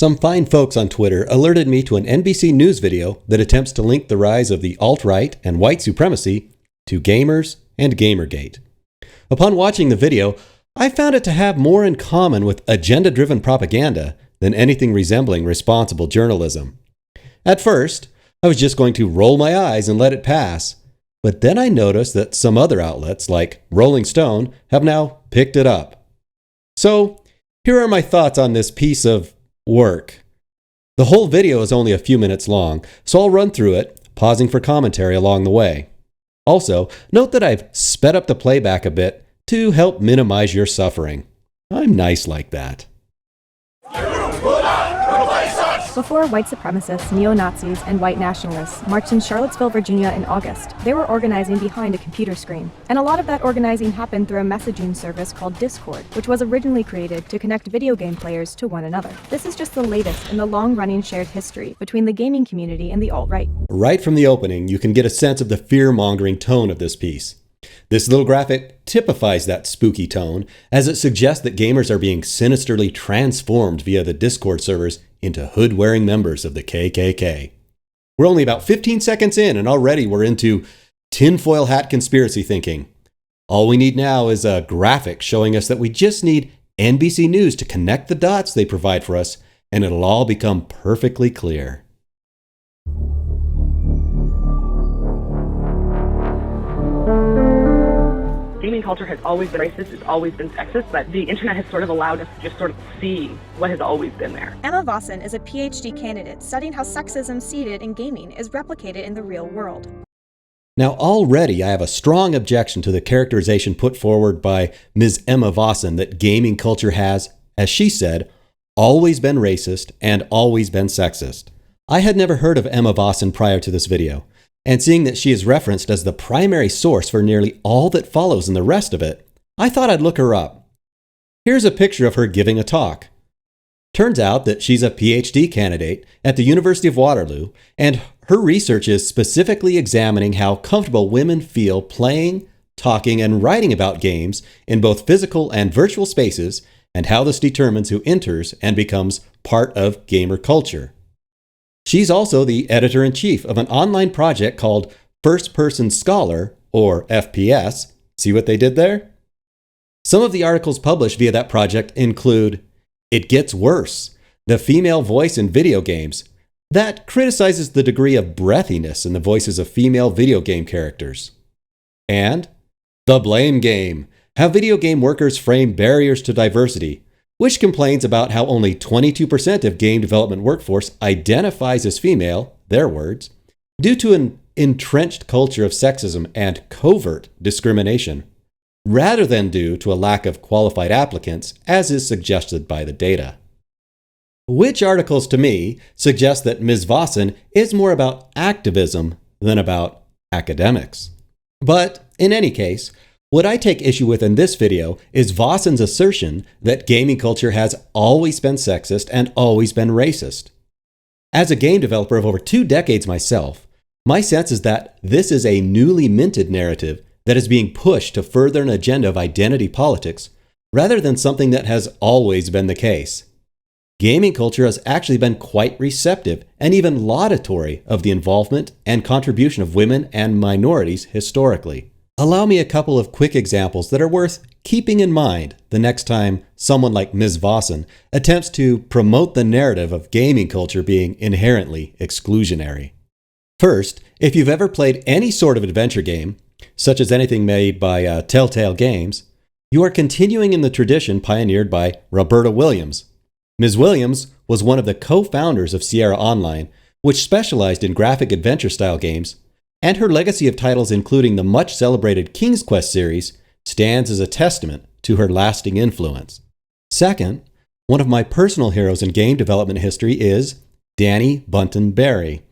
Some fine folks on Twitter alerted me to an NBC News video that attempts to link the rise of the alt-right and white supremacy to gamers and Gamergate. Upon watching the video, I found it to have more in common with agenda-driven propaganda than anything resembling responsible journalism. At first, I was just going to roll my eyes and let it pass, but then I noticed that some other outlets, like Rolling Stone, have now picked it up. So, here are my thoughts on this piece of work. The whole video is only a few minutes long, so I'll run through it, pausing for commentary along the way. Also, note that I've sped up the playback a bit to help minimize your suffering. I'm nice like that. Before white supremacists, neo-Nazis, and white nationalists marched in Charlottesville, Virginia in August, they were organizing behind a computer screen. And a lot of that organizing happened through a messaging service called Discord, which was originally created to connect video game players to one another. This is just the latest in the long-running shared history between the gaming community and the alt-right. Right from the opening, you can get a sense of the fear-mongering tone of this piece. This little graphic typifies that spooky tone, as it suggests that gamers are being sinisterly transformed via the Discord servers into hood-wearing members of the KKK. We're only about 15 seconds in, and already we're into tinfoil hat conspiracy thinking. All we need now is a graphic showing us that we just need NBC News to connect the dots they provide for us, and it'll all become perfectly clear. Gaming culture has always been racist, it's always been sexist, but the internet has sort of allowed us to just sort of see what has always been there. Emma Vossen is a PhD candidate studying how sexism seeded in gaming is replicated in the real world. Now already I have a strong objection to the characterization put forward by Ms. Emma Vossen that gaming culture has, as she said, always been racist and always been sexist. I had never heard of Emma Vossen prior to this video. And seeing that she is referenced as the primary source for nearly all that follows in the rest of it, I thought I'd look her up. Here's a picture of her giving a talk. Turns out that she's a PhD candidate at the University of Waterloo, and her research is specifically examining how comfortable women feel playing, talking, and writing about games in both physical and virtual spaces, and how this determines who enters and becomes part of gamer culture. She's also the editor-in-chief of an online project called First Person Scholar, or FPS. See what they did there? Some of the articles published via that project include It Gets Worse, the female voice in video games. That criticizes the degree of breathiness in the voices of female video game characters. And The Blame Game, how video game workers frame barriers to diversity, which complains about how only 22% of game development workforce identifies as female, their words, due to an entrenched culture of sexism and covert discrimination, rather than due to a lack of qualified applicants, as is suggested by the data. Which articles, to me, suggest that Ms. Vossen is more about activism than about academics. But, in any case, what I take issue with in this video is Vossen's assertion that gaming culture has always been sexist and always been racist. As a game developer of over 2 decades myself, my sense is that this is a newly minted narrative that is being pushed to further an agenda of identity politics, rather than something that has always been the case. Gaming culture has actually been quite receptive and even laudatory of the involvement and contribution of women and minorities historically. Allow me a couple of quick examples that are worth keeping in mind the next time someone like Ms. Vossen attempts to promote the narrative of gaming culture being inherently exclusionary. First, if you've ever played any sort of adventure game, such as anything made by Telltale Games, you are continuing in the tradition pioneered by Roberta Williams. Ms. Williams was one of the co-founders of Sierra Online, which specialized in graphic adventure-style games, and her legacy of titles including the much-celebrated King's Quest series stands as a testament to her lasting influence. Second, one of my personal heroes in game development history is Danny Bunton Berry.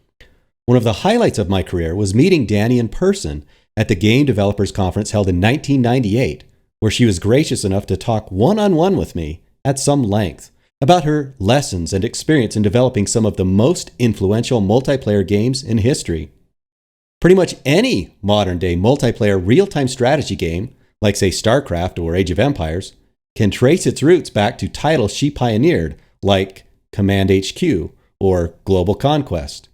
One of the highlights of my career was meeting Danny in person at the Game Developers Conference held in 1998, where she was gracious enough to talk one-on-one with me at some length about her lessons and experience in developing some of the most influential multiplayer games in history. Pretty much any modern-day multiplayer real-time strategy game, like say StarCraft or Age of Empires, can trace its roots back to titles she pioneered, like Command HQ or Global Conquest.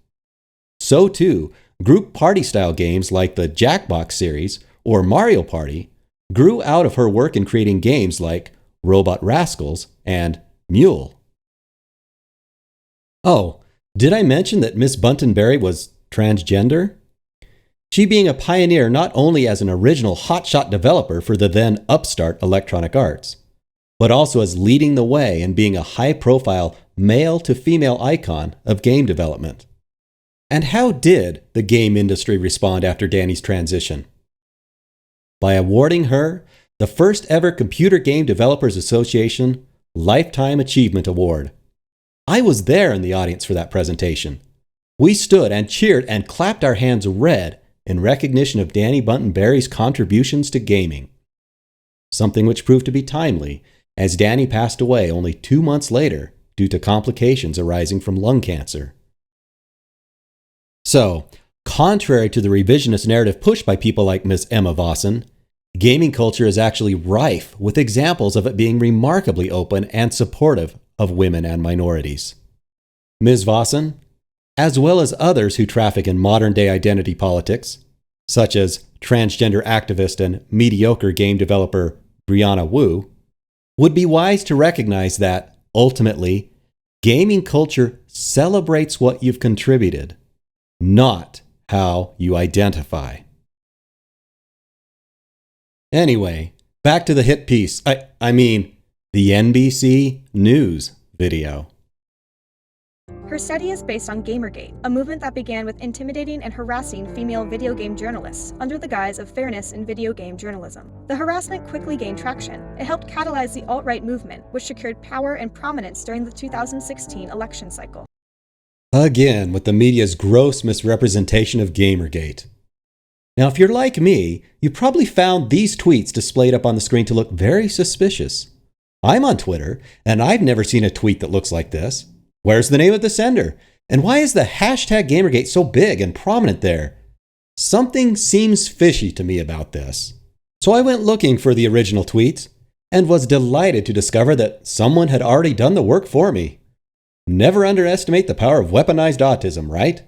So too, group party-style games like the Jackbox series or Mario Party grew out of her work in creating games like Robot Rascals and Mule. Oh, did I mention that Miss Buntonberry was transgender? She being a pioneer not only as an original hotshot developer for the then upstart Electronic Arts, but also as leading the way and being a high-profile male-to-female icon of game development. And how did the game industry respond after Danny's transition? By awarding her the first ever Computer Game Developers Association Lifetime Achievement Award. I was there in the audience for that presentation. We stood and cheered and clapped our hands red in recognition of Danny Buntonberry's contributions to gaming. Something which proved to be timely, as Danny passed away only 2 months later due to complications arising from lung cancer. So, contrary to the revisionist narrative pushed by people like Ms. Emma Vossen, gaming culture is actually rife with examples of it being remarkably open and supportive of women and minorities. Ms. Vossen, as well as others who traffic in modern-day identity politics, such as transgender activist and mediocre game developer Brianna Wu, would be wise to recognize that, ultimately, gaming culture celebrates what you've contributed, not how you identify. Anyway, back to the hit piece. I mean, the NBC News video. Her study is based on Gamergate, a movement that began with intimidating and harassing female video game journalists under the guise of fairness in video game journalism. The harassment quickly gained traction. It helped catalyze the alt-right movement, which secured power and prominence during the 2016 election cycle. Again, with the media's gross misrepresentation of Gamergate. Now, if you're like me, you probably found these tweets displayed up on the screen to look very suspicious. I'm on Twitter, and I've never seen a tweet that looks like this. Where's the name of the sender? And why is the hashtag Gamergate so big and prominent there? Something seems fishy to me about this. So I went looking for the original tweets and was delighted to discover that someone had already done the work for me. Never underestimate the power of weaponized autism, right?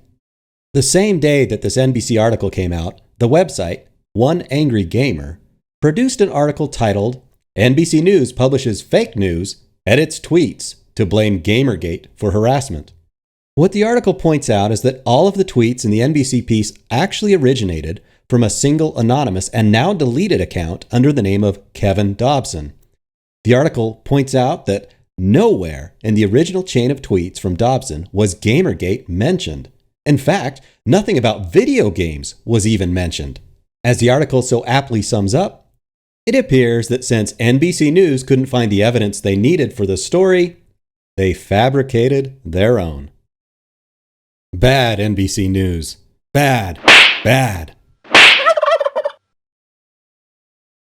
The same day that this NBC article came out, the website, One Angry Gamer, produced an article titled, NBC News Publishes Fake News, Edits Tweets to Blame Gamergate for Harassment. What the article points out is that all of the tweets in the NBC piece actually originated from a single anonymous and now deleted account under the name of Kevin Dobson. The article points out that nowhere in the original chain of tweets from Dobson was Gamergate mentioned. In fact, nothing about video games was even mentioned. As the article so aptly sums up, it appears that since NBC News couldn't find the evidence they needed for the story, they fabricated their own. Bad NBC News. Bad. Bad.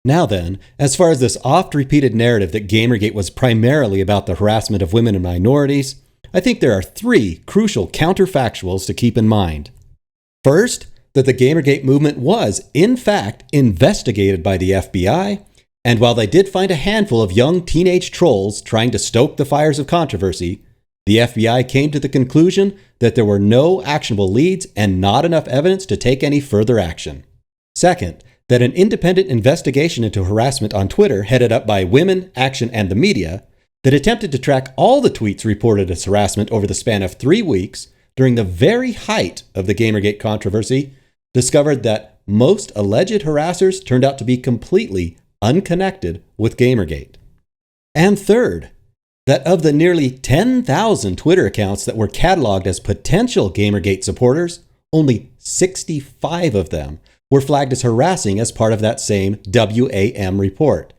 Now then, as far as this oft-repeated narrative that Gamergate was primarily about the harassment of women and minorities, I think there are 3 crucial counterfactuals to keep in mind. First, that the Gamergate movement was, in fact, investigated by the FBI, and while they did find a handful of young teenage trolls trying to stoke the fires of controversy, the FBI came to the conclusion that there were no actionable leads and not enough evidence to take any further action. Second, that an independent investigation into harassment on Twitter headed up by Women, Action, and the Media that attempted to track all the tweets reported as harassment over the span of 3 weeks during the very height of the Gamergate controversy discovered that most alleged harassers turned out to be completely unconnected with Gamergate. And third, that of the nearly 10,000 Twitter accounts that were cataloged as potential Gamergate supporters, only 65 of them were flagged as harassing as part of that same WAM report,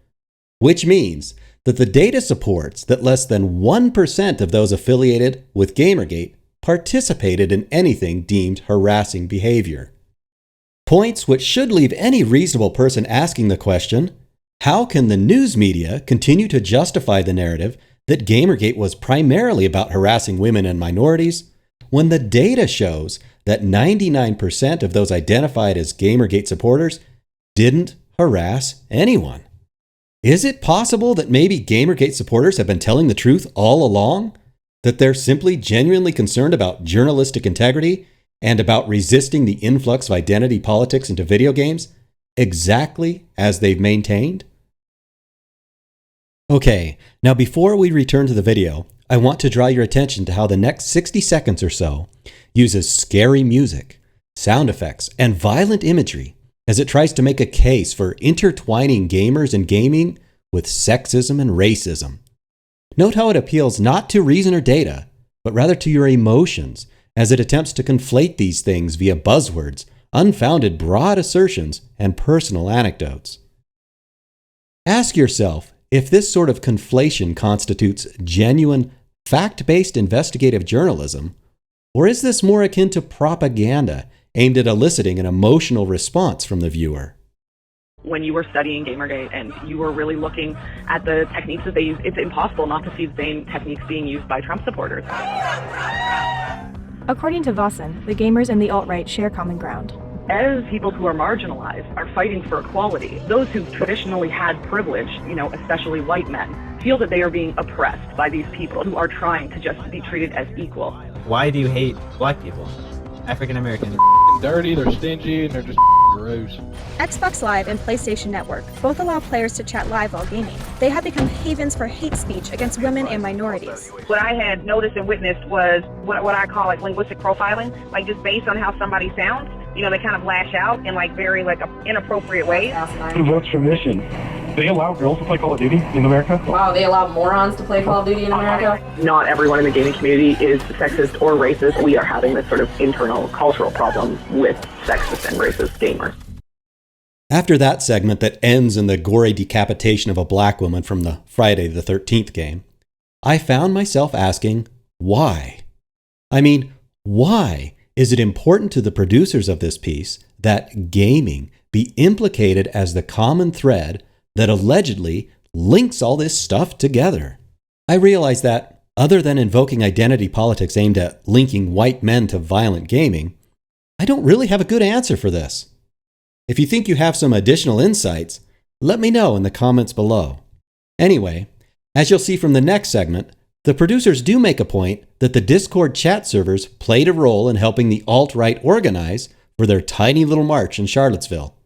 which means that the data supports that less than 1% of those affiliated with Gamergate participated in anything deemed harassing behavior. Points which should leave any reasonable person asking the question, how can the news media continue to justify the narrative that Gamergate was primarily about harassing women and minorities when the data shows that 99% of those identified as Gamergate supporters didn't harass anyone? Is it possible that maybe Gamergate supporters have been telling the truth all along? that they're simply genuinely concerned about journalistic integrity and about resisting the influx of identity politics into video games, exactly as they've maintained? Okay, now before we return to the video, I want to draw your attention to how the next 60 seconds or so uses scary music, sound effects, and violent imagery as it tries to make a case for intertwining gamers and gaming with sexism and racism. Note how it appeals not to reason or data, but rather to your emotions as it attempts to conflate these things via buzzwords, unfounded broad assertions, and personal anecdotes. Ask yourself if this sort of conflation constitutes genuine, fact-based investigative journalism, or is this more akin to propaganda aimed at eliciting an emotional response from the viewer? When you were studying Gamergate and you were really looking at the techniques that they use, it's impossible not to see the same techniques being used by Trump supporters. According to Vossen, the gamers and the alt-right share common ground. As people who are marginalized are fighting for equality, those who've traditionally had privilege, especially white men, feel that they are being oppressed by these people who are trying to just be treated as equal. Why do you hate black people? African Americans. Dirty, they're stingy, and they're just gross. Xbox Live and PlayStation Network both allow players to chat live while gaming. They have become havens for hate speech against women and minorities. What I had noticed and witnessed was what I call linguistic profiling, just based on how somebody sounds. They kind of lash out in very inappropriate ways. Who votes for mission? They allow girls to play Call of Duty in America? Wow, they allow morons to play Call of Duty in America? Not everyone in the gaming community is sexist or racist. We are having this sort of internal cultural problem with sexist and racist gamers. After that segment that ends in the gory decapitation of a black woman from the Friday the 13th game, I found myself asking, why? I mean, why is it important to the producers of this piece that gaming be implicated as the common thread that allegedly links all this stuff together? I realize that, other than invoking identity politics aimed at linking white men to violent gaming, I don't really have a good answer for this. If you think you have some additional insights, let me know in the comments below. Anyway, as you'll see from the next segment, the producers do make a point that the Discord chat servers played a role in helping the alt-right organize for their tiny little march in Charlottesville.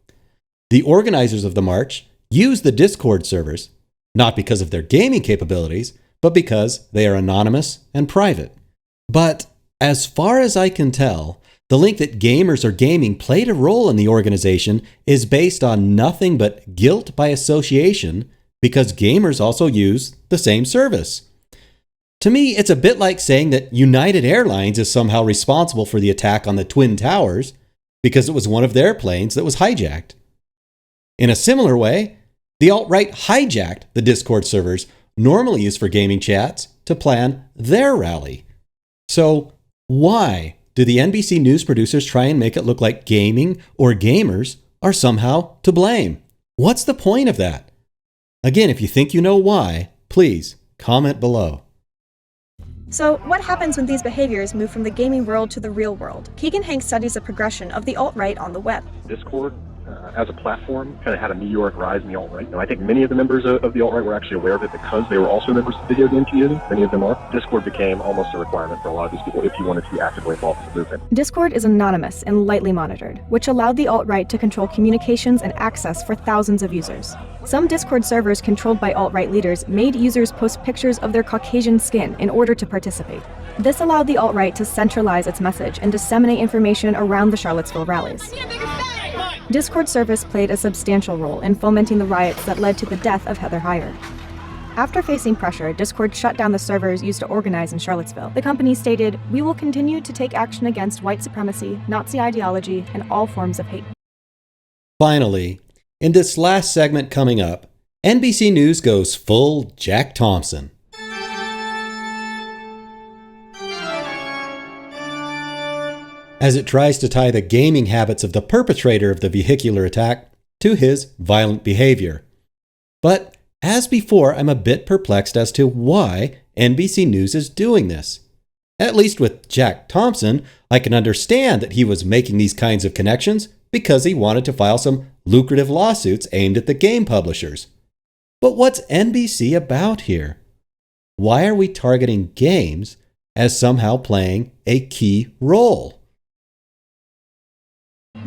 The organizers of the march used the Discord servers, not because of their gaming capabilities, but because they are anonymous and private. But as far as I can tell, the link that gamers or gaming played a role in the organization is based on nothing but guilt by association because gamers also use the same service. To me, it's a bit like saying that United Airlines is somehow responsible for the attack on the Twin Towers because it was one of their planes that was hijacked. In a similar way, the alt-right hijacked the Discord servers normally used for gaming chats to plan their rally. So why do the NBC News producers try and make it look like gaming or gamers are somehow to blame? What's the point of that? Again, if you think you know why, please comment below. So, what happens when these behaviors move from the gaming world to the real world? Keegan Hanks studies the progression of the alt-right on the web. Discord, as a platform, kind of had a meteoric rise in the alt-right. Now, I think many of the members of the alt-right were actually aware of it because they were also members of the video game community. Many of them are. Discord became almost a requirement for a lot of these people if you wanted to be actively involved in the movement. Discord is anonymous and lightly monitored, which allowed the alt-right to control communications and access for thousands of users. Some Discord servers controlled by alt-right leaders made users post pictures of their Caucasian skin in order to participate. This allowed the alt-right to centralize its message and disseminate information around the Charlottesville rallies. Discord service played a substantial role in fomenting the riots that led to the death of Heather Heyer. After facing pressure, Discord shut down the servers used to organize in Charlottesville. The company stated, "We will continue to take action against white supremacy, Nazi ideology, and all forms of hate." Finally, in this last segment coming up, NBC News goes full Jack Thompson. As it tries to tie the gaming habits of the perpetrator of the vehicular attack to his violent behavior. But as before, I'm a bit perplexed as to why NBC News is doing this. At least with Jack Thompson, I can understand that he was making these kinds of connections because he wanted to file some lucrative lawsuits aimed at the game publishers. But what's NBC about here? Why are we targeting games as somehow playing a key role.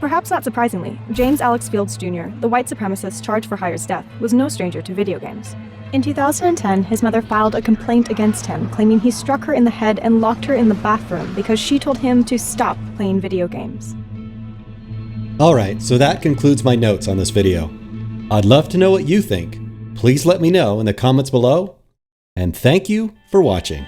Perhaps not surprisingly, James Alex Fields Jr., the white supremacist charged for Hire's death, was no stranger to video games. In 2010, his mother filed a complaint against him, claiming he struck her in the head and locked her in the bathroom because she told him to stop playing video games. Alright, so that concludes my notes on this video. I'd love to know what you think. Please let me know in the comments below, and thank you for watching.